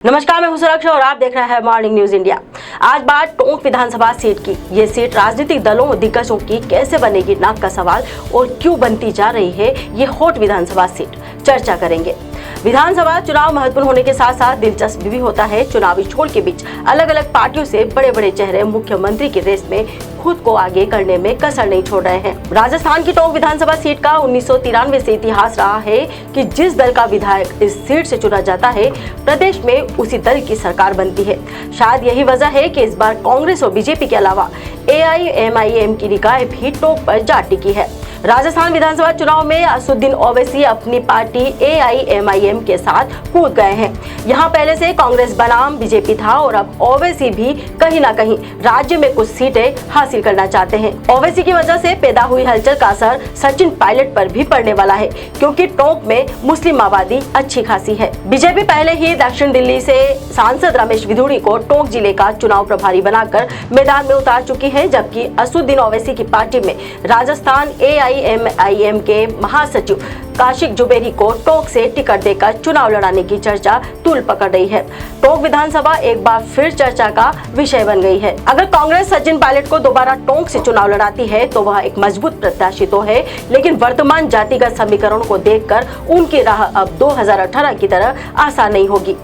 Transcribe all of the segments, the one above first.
नमस्कार, मैं हूं सुरक्षा और आप देख रहे हैं मॉर्निंग न्यूज इंडिया। आज बात टोंक विधानसभा सीट की। ये सीट राजनीतिक दलों और दिग्गजों की कैसे बनेगी नाक का सवाल और क्यों बनती जा रही है ये हॉट विधानसभा सीट, चर्चा करेंगे। विधानसभा चुनाव महत्वपूर्ण होने के साथ साथ दिलचस्प भी होता है। चुनावी छोड़ के बीच अलग अलग पार्टियों से बड़े बड़े चेहरे मुख्यमंत्री की रेस में खुद को आगे करने में कसर नहीं छोड़ रहे हैं। राजस्थान की टोंक विधानसभा सीट का 1993 से इतिहास रहा है कि जिस दल का विधायक इस सीट से चुना जाता है, प्रदेश में उसी दल की सरकार बनती है। शायद यही वजह है कि इस बार कांग्रेस और बीजेपी के अलावा AIMIM की निगाह भी टोंक पर जा टिकी है। राजस्थान विधानसभा चुनाव में असदुद्दीन ओवैसी अपनी पार्टी AIMIM के साथ कूद गए हैं। यहाँ पहले से कांग्रेस बनाम बीजेपी था और अब ओवैसी भी कहीं ना कहीं राज्य में कुछ सीटें हासिल करना चाहते हैं। ओवैसी की वजह से पैदा हुई हलचल का असर सचिन पायलट पर भी पड़ने वाला है, क्योंकि टोंक में मुस्लिम आबादी अच्छी खासी है। बीजेपी पहले ही दक्षिण दिल्ली से सांसद रमेश विधुड़ी को टोंक जिले का चुनाव प्रभारी बनाकर मैदान में उतार चुकी है, जबकि असदुद्दीन ओवैसी की पार्टी में राजस्थान AIMIM के महासचिव काशिक जुबेरी को टोंक से टिकट देकर चुनाव लड़ाने की चर्चा तूल पकड़ रही है। टोंक विधानसभा एक बार फिर चर्चा का विषय बन गई है। अगर कांग्रेस सचिन पायलट को दोबारा टोंक से चुनाव लड़ाती है तो वह एक मजबूत प्रत्याशी तो है, लेकिन वर्तमान जातिगत समीकरण को देखकर उनकी राह अब 2018 की तरह आसान नहीं होगी।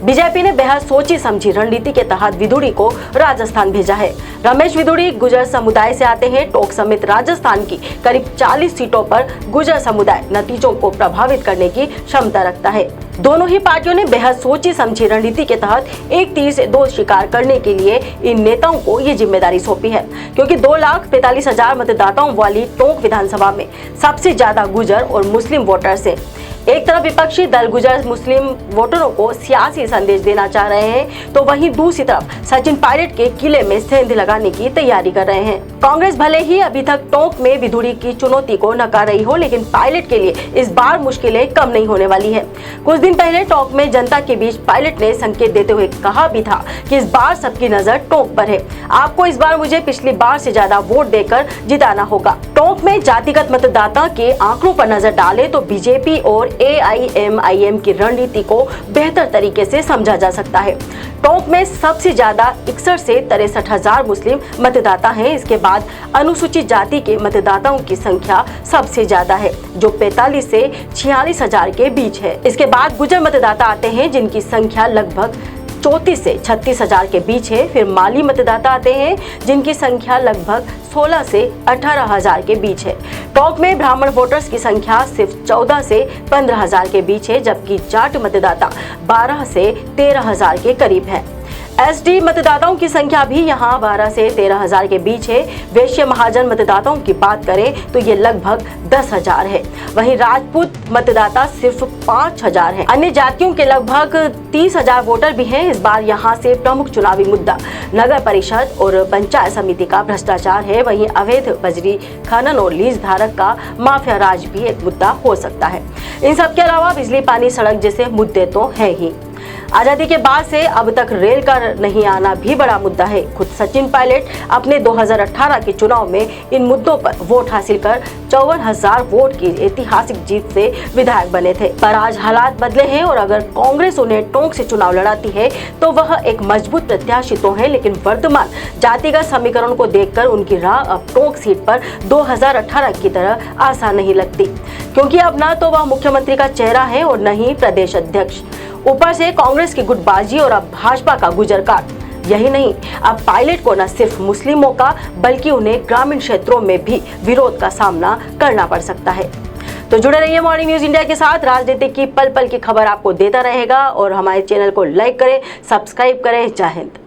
बीजेपी ने बेहद सोची समझी रणनीति के तहत विधुड़ी को राजस्थान भेजा है। रमेश विधुड़ी गुर्जर समुदाय से आते हैं। टोंक समेत राजस्थान की करीब 40 सीटों पर गुर्जर समुदाय नतीजों को प्रभावित करने की क्षमता रखता है। दोनों ही पार्टियों ने बेहद सोची समझी रणनीति के तहत एक तीर से दो शिकार करने के लिए इन नेताओं को ये जिम्मेदारी सौंपी है, क्योंकि 2,45,000 मतदाताओं वाली टोंक विधानसभा में सबसे ज्यादा गुर्जर और मुस्लिम वोटर्स हैं। एक तरफ विपक्षी दल गुर्जर मुस्लिम वोटरों को सियासी संदेश देना चाह रहे हैं, तो वहीं दूसरी तरफ सचिन पायलट के किले में सेंध लगाने की तैयारी कर रहे हैं। कांग्रेस भले ही अभी तक टोंक में विधुड़ी की चुनौती को नकार रही हो, लेकिन पायलट के लिए इस बार मुश्किलें कम नहीं होने वाली है। कुछ दिन पहले टोंक में जनता के बीच पायलट ने संकेत देते हुए कहा भी था कि इस बार सबकी नजर टोंक पर है। आपको इस बार मुझे पिछली बार से ज्यादा वोट देकर जिताना होगा। टोंक में जातिगत मतदाता के आंकड़ों पर नजर डाले तो बीजेपी और AIMIM की रणनीति को बेहतर तरीके से समझा जा सकता है। टोंक में सबसे ज्यादा 61 से 63,000 मुस्लिम मतदाता हैं। इसके बाद अनुसूचित जाति के मतदाताओं की संख्या सबसे ज्यादा है, जो 45 से 46,000 के बीच है। इसके बाद गुर्जर मतदाता आते हैं, जिनकी संख्या लगभग 34 से 36,000 के बीच है। फिर माली मतदाता आते हैं, जिनकी संख्या लगभग 16 से 18,000 के बीच है। टोंक में ब्राह्मण वोटर्स की संख्या सिर्फ 14 से 15,000 के बीच है, जबकि जाट मतदाता 12 से 13,000 के करीब है। SD मतदाताओं की संख्या भी यहाँ 12 से 13,000 के बीच है। वैश्य महाजन मतदाताओं की बात करें तो ये लगभग 10,000 है। वहीं राजपूत मतदाता सिर्फ 5,000 है। अन्य जातियों के लगभग 30,000 वोटर भी हैं। इस बार यहाँ से प्रमुख चुनावी मुद्दा नगर परिषद और पंचायत समिति का भ्रष्टाचार है। वहीं अवैध बजरी खनन और लीज धारक का माफिया राज भी एक मुद्दा हो सकता है। इन सब के अलावा बिजली, पानी, सड़क जैसे मुद्दे तो है ही। आजादी के बाद से अब तक रेल का नहीं आना भी बड़ा मुद्दा है। खुद सचिन पायलट अपने 2018 के चुनाव में इन मुद्दों पर वोट हासिल कर 54,000 वोट की ऐतिहासिक जीत से विधायक बने थे। पर आज हालात बदले हैं और अगर कांग्रेस उन्हें टोंक से चुनाव लड़ाती है तो वह एक मजबूत प्रत्याशी तो है, लेकिन वर्तमान जातिगत समीकरण को देखकर उनकी राह अब टोंक सीट पर 2018 की तरह आसान नहीं लगती, क्योंकि अब न तो वह मुख्यमंत्री का चेहरा है और न ही प्रदेश अध्यक्ष। ऊपर से कांग्रेस की गुटबाजी और अब भाजपा का गुजर काट। यही नहीं, अब पायलट को न सिर्फ मुस्लिमों का बल्कि उन्हें ग्रामीण क्षेत्रों में भी विरोध का सामना करना पड़ सकता है। तो जुड़े रहिए मॉर्निंग न्यूज इंडिया के साथ। राजनीति की पल पल की खबर आपको देता रहेगा और हमारे चैनल को लाइक करें, सब्सक्राइब करें। जय हिंद।